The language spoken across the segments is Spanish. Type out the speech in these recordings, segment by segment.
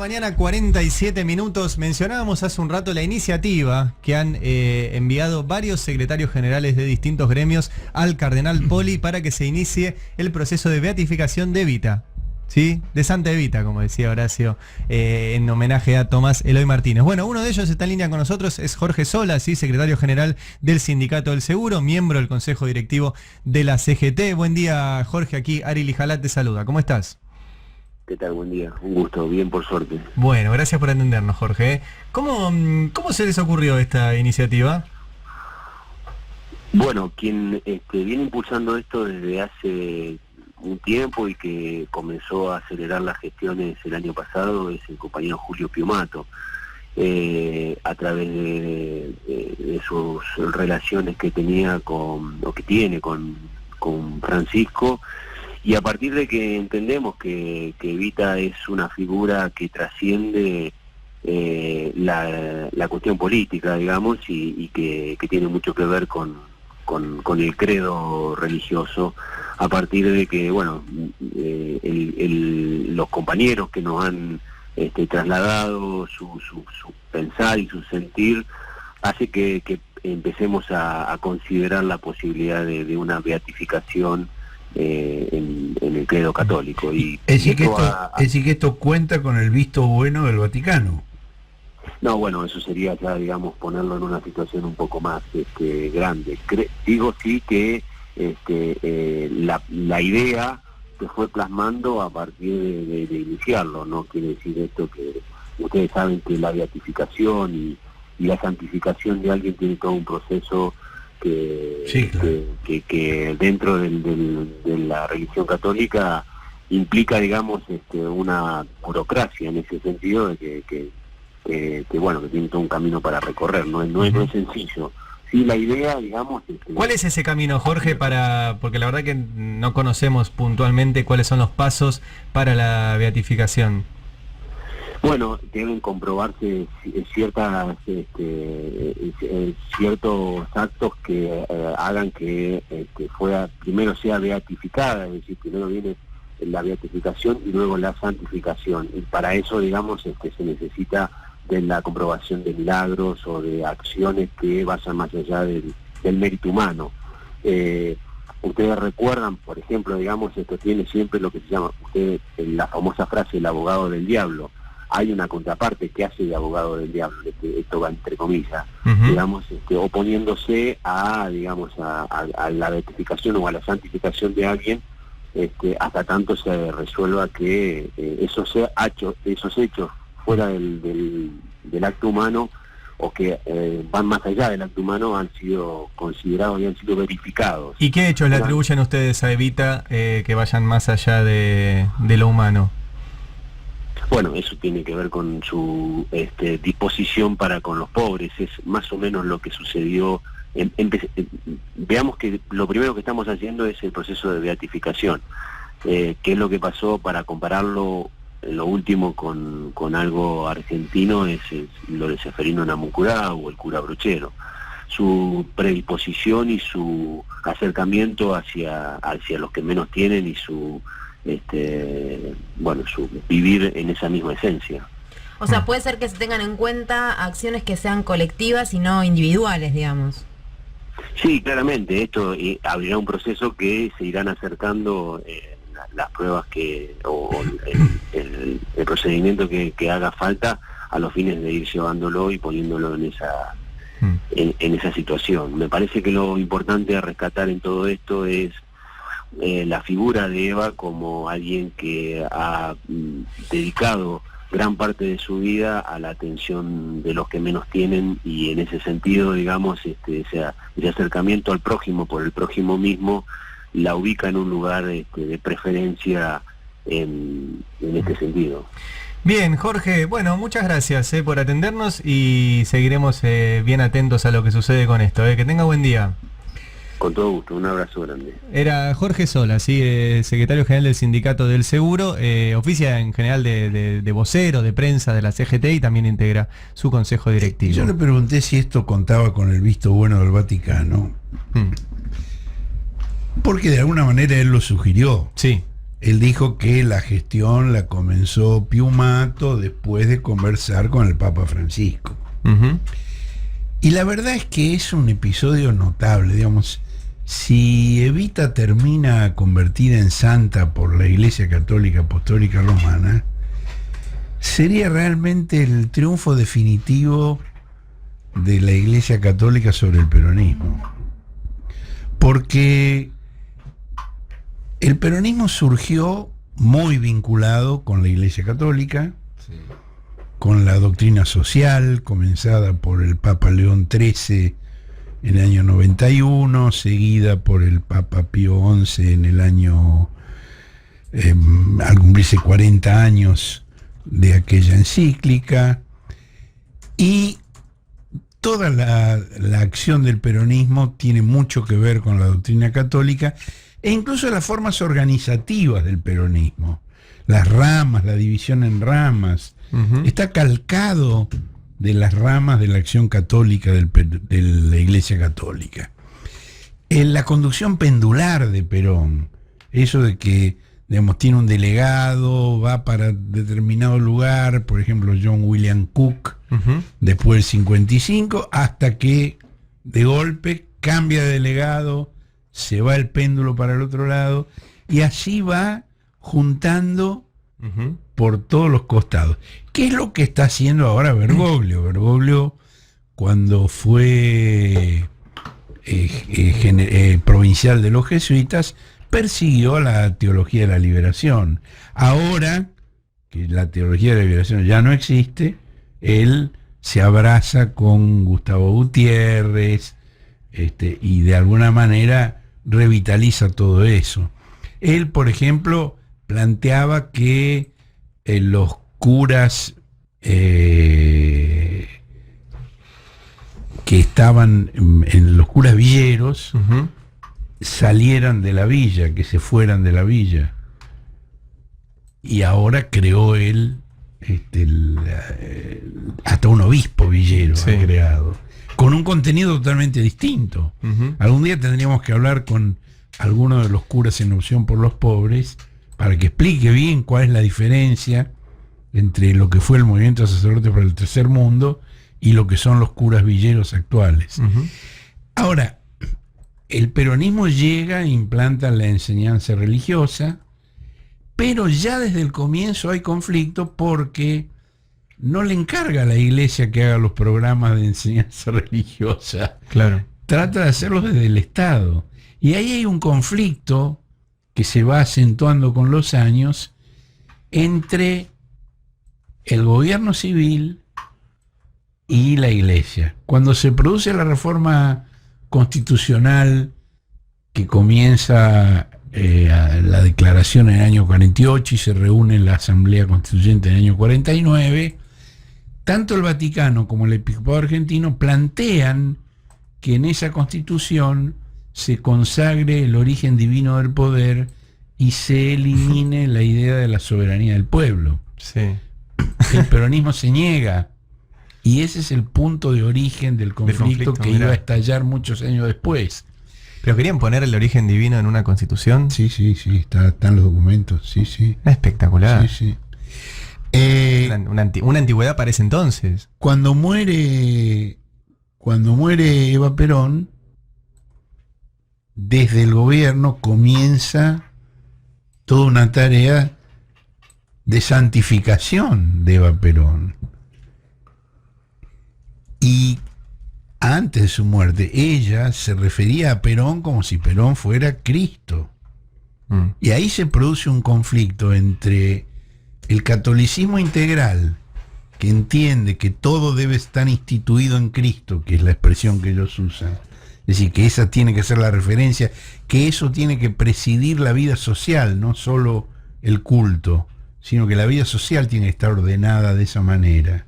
mañana, 47 minutos. Mencionábamos hace un rato la iniciativa que han enviado varios secretarios generales de distintos gremios al Cardenal Poli para que se inicie el proceso de beatificación de Evita. ¿Sí? De Santa Evita, como decía Horacio, en homenaje a Tomás Eloy Martínez. Bueno, uno de ellos está en línea con nosotros, es Jorge Sola, ¿sí? Secretario general del Sindicato del Seguro, miembro del Consejo Directivo de la CGT. Buen día, Jorge, aquí Ari Lijalat te saluda. ¿Cómo estás? ¿Qué tal? Buen día, un gusto, bien por suerte. Bueno, gracias por atendernos, Jorge. ¿Cómo se les ocurrió esta iniciativa? Bueno, quien viene impulsando esto desde hace un tiempo y que comenzó a acelerar las gestiones el año pasado es el compañero Julio Piumato, a través de sus relaciones que tenía que tiene con Francisco, y a partir de que entendemos que Evita es una figura que trasciende la cuestión política, digamos, y que tiene mucho que ver con el credo religioso, a partir de que, bueno, los compañeros que nos han trasladado su pensar y su sentir, hace que empecemos a considerar la posibilidad de una beatificación en el credo católico. Y es decir que esto cuenta con el visto bueno del Vaticano. No, bueno, eso sería ya, digamos, ponerlo en una situación un poco más grande. Digo sí que la idea se fue plasmando a partir de iniciarlo. No quiere decir esto que ustedes saben que la beatificación y la santificación de alguien tiene todo un proceso que, sí, claro, que dentro de la religión católica implica, digamos, una burocracia en ese sentido de que bueno, que tiene todo un camino para recorrer, no es sencillo. Sí, la idea, digamos... ¿Cuál es ese camino, Jorge, porque la verdad que no conocemos puntualmente cuáles son los pasos para la beatificación? Bueno, deben comprobarse ciertos actos que hagan que primero sea beatificada, es decir, primero viene la beatificación y luego la santificación. Y para eso, digamos, se necesita de la comprobación de milagros o de acciones que vayan más allá del mérito humano. Ustedes recuerdan, por ejemplo, digamos, esto tiene siempre lo que se llama, la famosa frase, el abogado del diablo. Hay una contraparte que hace de abogado del diablo, esto va entre comillas, digamos, oponiéndose a la beatificación o a la santificación de alguien, hasta tanto se resuelva que esos hechos fuera del acto humano, o que van más allá del acto humano, han sido considerados y han sido verificados. ¿Y qué hechos le atribuyen ustedes a Evita que vayan más allá de lo humano? Bueno, eso tiene que ver con su disposición para con los pobres, es más o menos lo que sucedió. Veamos que lo primero que estamos haciendo es el proceso de beatificación. ¿Qué es lo que pasó? Para compararlo, lo último con algo argentino es lo de Seferino Namuncurá o el cura Brochero. Su predisposición y su acercamiento hacia los que menos tienen y su vivir en esa misma esencia. O sea, puede ser que se tengan en cuenta acciones que sean colectivas y no individuales, digamos. Sí, claramente, esto abrirá un proceso que se irán acercando las pruebas o el procedimiento que haga falta a los fines de ir llevándolo y poniéndolo en esa situación. Me parece que lo importante a rescatar en todo esto es la figura de Eva como alguien que ha dedicado gran parte de su vida a la atención de los que menos tienen, y en ese sentido, digamos, ese acercamiento al prójimo por el prójimo mismo la ubica en un lugar de preferencia en este sentido. Bien, Jorge, bueno, muchas gracias por atendernos y seguiremos bien atentos a lo que sucede con esto. Que tenga buen día. Con todo gusto, un abrazo grande. Era Jorge Sola, ¿sí? Secretario general del Sindicato del Seguro, oficia en general de vocero, de prensa de la CGT, y también integra su consejo directivo. Yo le pregunté si esto contaba con el visto bueno del Vaticano, porque de alguna manera él lo sugirió. Sí. él dijo que la gestión la comenzó Piumato después de conversar con el Papa Francisco. Ujú. Y la verdad es que es un episodio notable, digamos. Si Evita termina convertida en santa por la Iglesia Católica Apostólica Romana, sería realmente el triunfo definitivo de la Iglesia Católica sobre el peronismo. Porque el peronismo surgió muy vinculado con la Iglesia Católica, con la doctrina social, comenzada por el Papa León XIII en el año 91, seguida por el Papa Pío XI en el año, al cumplirse 40 años de aquella encíclica, y toda la acción del peronismo tiene mucho que ver con la doctrina católica e incluso las formas organizativas del peronismo, las ramas, la división en ramas, está calcado de las ramas de la acción católica de la Iglesia Católica. En la conducción pendular de Perón, eso de que, digamos, tiene un delegado, va para determinado lugar, por ejemplo John William Cook, después del 55, hasta que de golpe cambia de delegado, se va el péndulo para el otro lado, y así va juntando por todos los costados. ¿Qué es lo que está haciendo ahora Bergoglio? Bergoglio, cuando fue provincial de los jesuitas, persiguió la teología de la liberación. Ahora que la teología de la liberación ya no existe, él se abraza con Gustavo Gutiérrez, y de alguna manera revitaliza todo eso. Él, por ejemplo, planteaba que los curas que estaban en los curas villeros salieran de la villa, que se fueran de la villa. Y ahora creó él hasta un obispo villero, ha creado, con un contenido totalmente distinto. Algún día tendríamos que hablar con alguno de los curas en Opción por los Pobres para que explique bien cuál es la diferencia entre lo que fue el movimiento de sacerdotes para el tercer mundo y lo que son los curas villeros actuales. Ahora, el peronismo llega e implanta la enseñanza religiosa, pero ya desde el comienzo hay conflicto porque no le encarga a la Iglesia que haga los programas de enseñanza religiosa. Claro. Trata de hacerlos desde el Estado. Y ahí hay un conflicto que se va acentuando con los años entre el gobierno civil y la Iglesia. Cuando se produce la reforma constitucional que comienza la declaración en el año 48 y se reúne la Asamblea Constituyente en el año 49, tanto el Vaticano como el Episcopado argentino plantean que en esa constitución se consagre el origen divino del poder y se elimine la idea de la soberanía del pueblo. Sí. El peronismo se niega, y ese es el punto de origen del conflicto que iba a estallar muchos años después. ¿Pero querían poner el origen divino en una constitución? Sí, están los documentos, sí. Espectacular. Sí. Una antigüedad para ese entonces. Cuando muere Eva Perón, desde el gobierno comienza toda una tarea de santificación de Eva Perón. Y antes de su muerte, ella se refería a Perón como si Perón fuera Cristo. Y ahí se produce un conflicto entre el catolicismo integral, que entiende que todo debe estar instituido en Cristo, que es la expresión que ellos usan, es decir, que esa tiene que ser la referencia, que eso tiene que presidir la vida social, no solo el culto, sino que la vida social tiene que estar ordenada de esa manera.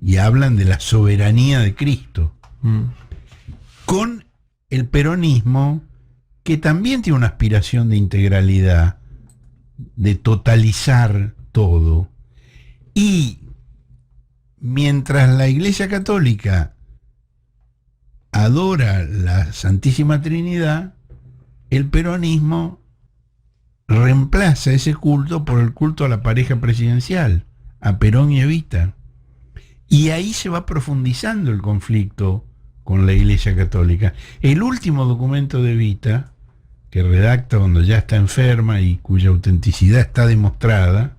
Y hablan de la soberanía de Cristo. Con el peronismo, que también tiene una aspiración de integralidad, de totalizar todo. Y mientras la Iglesia Católica adora la Santísima Trinidad, el peronismo reemplaza ese culto por el culto a la pareja presidencial, a Perón y Evita. Y ahí se va profundizando el conflicto con la Iglesia Católica. El último documento de Evita, que redacta cuando ya está enferma y cuya autenticidad está demostrada,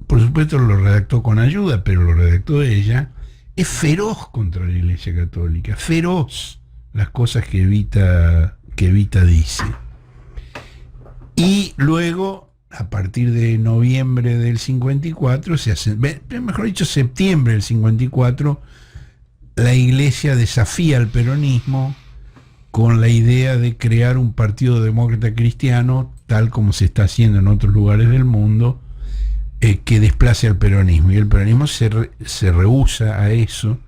por supuesto lo redactó con ayuda, pero lo redactó ella, es feroz contra la Iglesia Católica, feroz las cosas que Evita dice. Y luego, a partir de noviembre del 54, mejor dicho, septiembre del 54, la Iglesia desafía al peronismo con la idea de crear un partido demócrata cristiano, tal como se está haciendo en otros lugares del mundo, que desplace al peronismo. Y el peronismo se rehúsa a eso.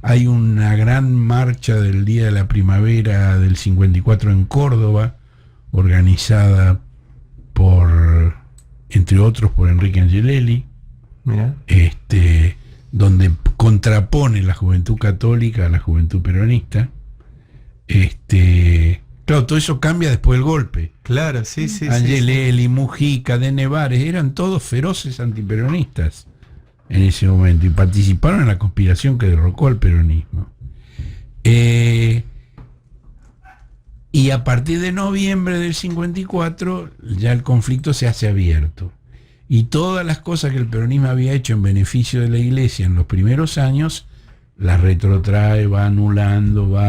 Hay una gran marcha del Día de la Primavera del 54 en Córdoba, organizada por, entre otros, por Enrique Angelelli, donde contrapone la juventud católica a la juventud peronista. Claro, todo eso cambia después del golpe. Claro, sí. Angelelli, Mujica, de Nevares, eran todos feroces antiperonistas en ese momento y participaron en la conspiración que derrocó al peronismo. Y a partir de noviembre del 54 ya el conflicto se hace abierto. Y todas las cosas que el peronismo había hecho en beneficio de la Iglesia en los primeros años, las retrotrae, va anulando,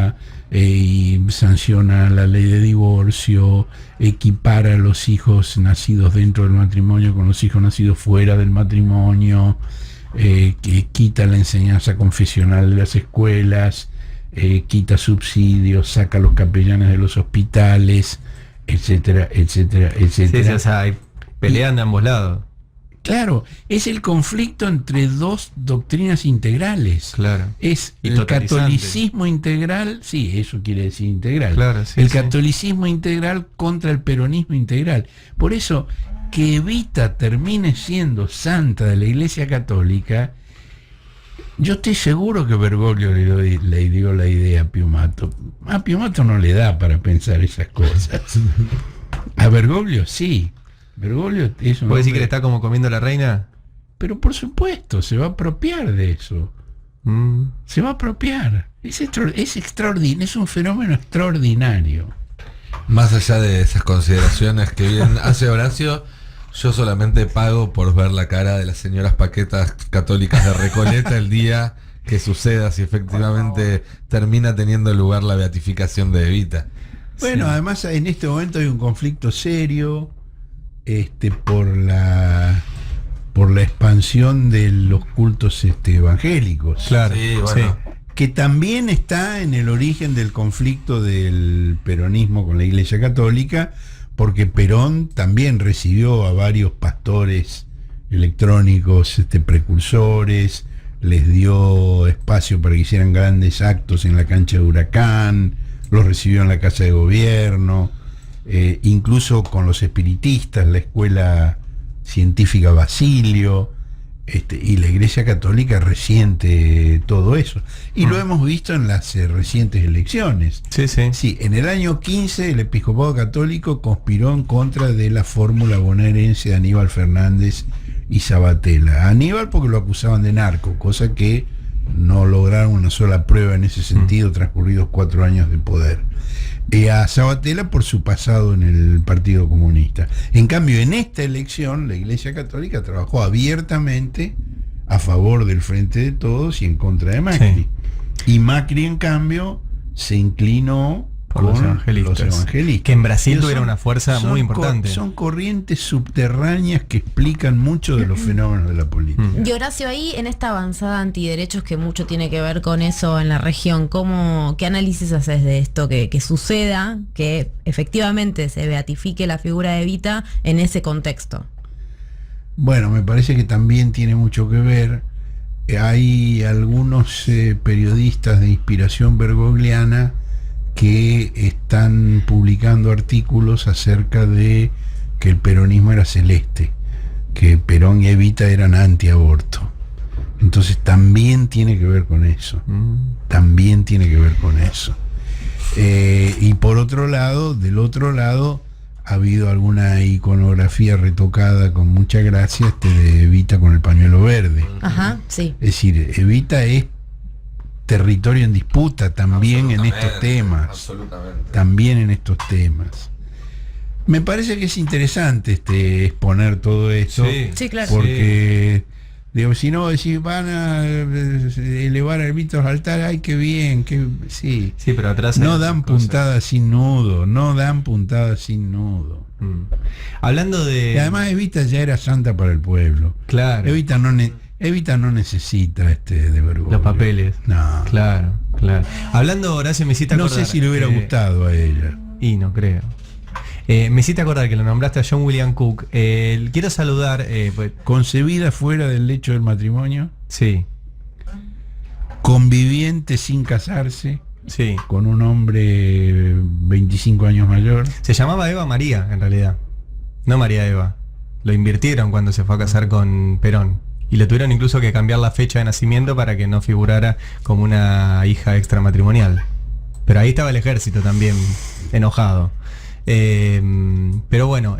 y sanciona la ley de divorcio, equipara a los hijos nacidos dentro del matrimonio con los hijos nacidos fuera del matrimonio, que quita la enseñanza confesional de las escuelas, quita subsidios, saca a los capellanes de los hospitales, etcétera, etcétera, etcétera. Sí, o sea, hay pelean de ambos lados. Claro, es el conflicto entre dos doctrinas integrales. Claro. Es y el catolicismo integral, sí, eso quiere decir integral. Claro, sí, el catolicismo integral contra el peronismo integral. Por eso, que Evita termine siendo santa de la Iglesia Católica, yo estoy seguro que Bergoglio le dio la idea a Piumato. A Piumato no le da para pensar esas cosas. A Bergoglio sí. Bergoglio es un... ¿Puede decir que le está como comiendo la reina? Pero por supuesto, se va a apropiar de eso. Se va a apropiar. Es extraordinario, es un fenómeno extraordinario. Más allá de esas consideraciones que bien hace Horacio, yo solamente pago por ver la cara de las señoras paquetas católicas de Recoleta el día que suceda, si efectivamente termina teniendo lugar la beatificación de Evita. Bueno, además en este momento hay un conflicto serio por la expansión de los cultos evangélicos. Claro, sí, bueno. Que también está en el origen del conflicto del peronismo con la Iglesia Católica, porque Perón también recibió a varios pastores electrónicos precursores, les dio espacio para que hicieran grandes actos en la cancha de Huracán, los recibió en la Casa de Gobierno, incluso con los espiritistas, la Escuela Científica Basilio, y la Iglesia Católica resiente todo eso. Y lo hemos visto en las recientes elecciones. Sí, en el año 15 el episcopado católico conspiró en contra de la fórmula bonaerense de Aníbal Fernández y Sabatella. Aníbal porque lo acusaban de narco, cosa que no lograron una sola prueba en ese sentido transcurridos 4 años de poder. A Sabatella por su pasado en el Partido Comunista. En cambio, en esta elección, la Iglesia Católica trabajó abiertamente a favor del Frente de Todos y en contra de Macri. Y Macri, en cambio, se inclinó por los evangelistas. Que en Brasil tuviera una fuerza muy importante. Son corrientes subterráneas que explican mucho de los fenómenos de la política. Y Horacio, ahí en esta avanzada antiderechos que mucho tiene que ver con eso en la región, ¿qué análisis haces de esto? Que suceda, que efectivamente se beatifique la figura de Evita en ese contexto. Bueno, me parece que también tiene mucho que ver. Hay algunos periodistas de inspiración bergogliana que están publicando artículos acerca de que el peronismo era celeste, que Perón y Evita eran antiaborto. Entonces también tiene que ver con eso. También tiene que ver con eso. Y por otro lado, del otro lado, ha habido alguna iconografía retocada con mucha gracia de Evita con el pañuelo verde. Ajá, sí. Es decir, Evita es territorio en disputa también en estos temas. Absolutamente. También en estos temas. Me parece que es interesante exponer todo esto. Sí. Sí, claro. Porque, digo, si no, decís, van a elevar a Evita al altar, ay, qué bien, sí. Sí, pero atrás hay No otras dan cosas. puntadas sin nudo, no dan puntadas sin nudo. Hablando de... Y además Evita ya era santa para el pueblo. Claro. Evita no necesita de Bergoglio. Los papeles. No. Claro, claro. Hablando, Horacio, me hiciste No acordar... sé si le hubiera gustado a ella. Y no creo. Me hiciste acordar que lo nombraste a John William Cook. Quiero saludar... pues, Concebida fuera del lecho del matrimonio, sí, conviviente sin casarse, sí. con un hombre 25 años mayor. Se llamaba Eva María, en realidad. No María Eva. Lo invirtieron cuando se fue a casar con Perón. Y le tuvieron incluso que cambiar la fecha de nacimiento para que no figurara como una hija extramatrimonial. Pero ahí estaba el ejército también enojado. Pero bueno...